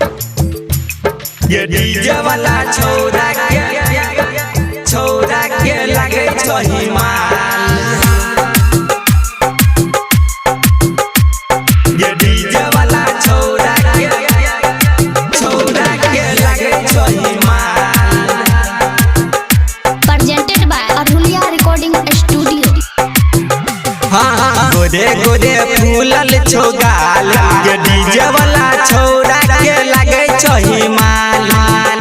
ये डीजे वाला छोरा के लगे छही माल। ये डीजे वाला छोरा के लगे छही माल। Presented by Arhulia Recording Studio। हाँ गोरे गोरे फूलल छोगाल। ये डीजे वाला छोरा के लगे छही माल।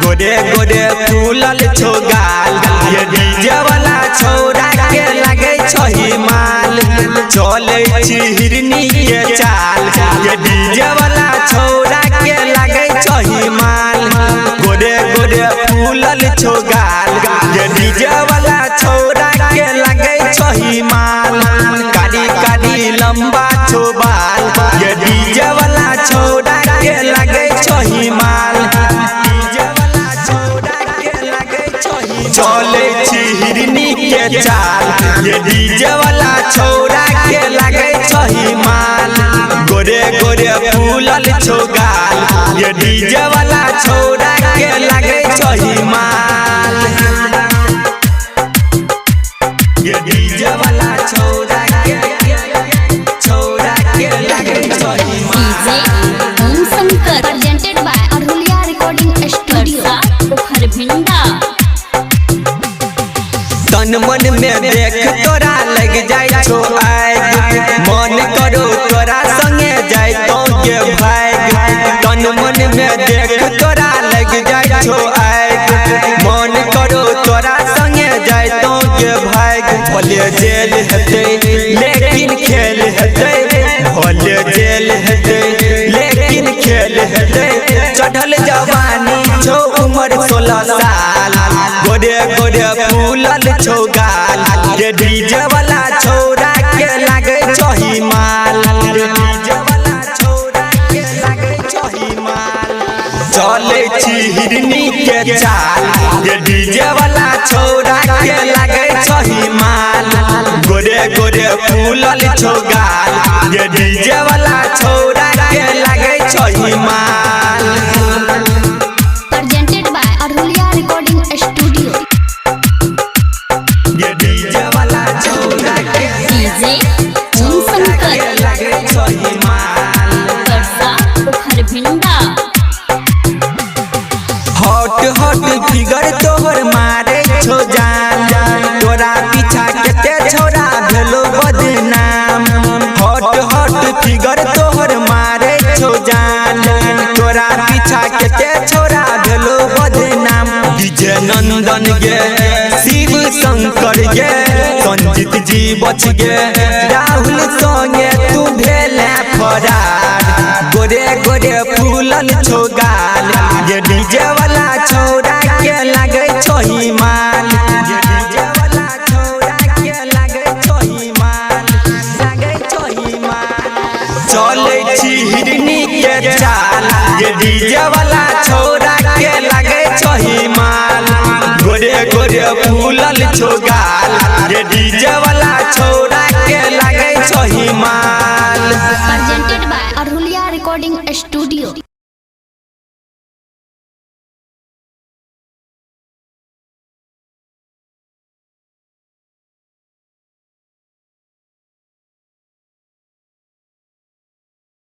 गोरे गोरे फूलल छोगाल। ये डीजे वाला छोरा के लगे छही माल। चले छी हिरनी के चाल। ये डीजे वाला छोरा के लगे छही माल। गोरे गोरे फूलल छोगाल। ये डीजे वाला छोरा के लगे छही माल। कारी कारी लंबा छोबाल। ये डीजे वाला छोरा के लगे छही माल। चले छी हिरनी के चाल। ये डीजे वाला छोरा के लगे छही माल। गोरे गोरे फूलल छोगाल। ये डीजे वाला छोरा के लगे छही माल। ये डीजे वाला छोरा के लगे छही माल। ओम Shankar. Presented by Arhulia Recording Studio। Kharbhinda. तन मन में देख तोरा लग जाय छो आय। मन करो तोरा संगे जाय तो के भाई। तन मन में देख तोरा लग जाय छो आय। मन करो तोरा संगे जाय तो के भाई। भले जेल हेते लेकिन खेल हेते। भले जेल हेते लेकिन खेल हेते। चढ़ल जवानी छो उम्र 16 साल। गोरे गोरे फूलल छोगाल। ये डीजे वाला छोरा के लगे छही माल। ये डीजे वाला छोरा के लगे छही माल। चले छी हिरनी के चाल। ये डीजे वाला छोरा के लगे छही माल। गोरे गोरे फूलल छोगाल। ये डीजे वाला छोरा के लगे छही माल। Presented by Arhulia Recording Studio। ये डीजे वाला छोरा के ओम शंकर। लगे छही माल। खरभिंडा। हॉट हॉट फिगर तोहर मारे छो जान। तोरा पीछा केते छोरा भेलो बदनाम। हॉट हॉट फिगर तोहर मारे छो जान। तोरा पीछा केते छोरा भेलो बदनाम। विजय नंदन गे शिव शंकर गे संजीत जी बच गे। राहुल संगे तू भेले फरार। गोरे गोरे फूलल छोगाल। ये डीजे वाला छोरा के लगे छही माल। ये डीजे वाला छोरा के लगे छही माल। लगे छही माल। चले छी हिरनी के चाल। ये डीजे वाला छोरा के लगे छही माल। गोरे गोरे फूलल छोगाल। ये डीजे वाला छोरा के लगे छही माल। Presented by Arhulia Recording Studio।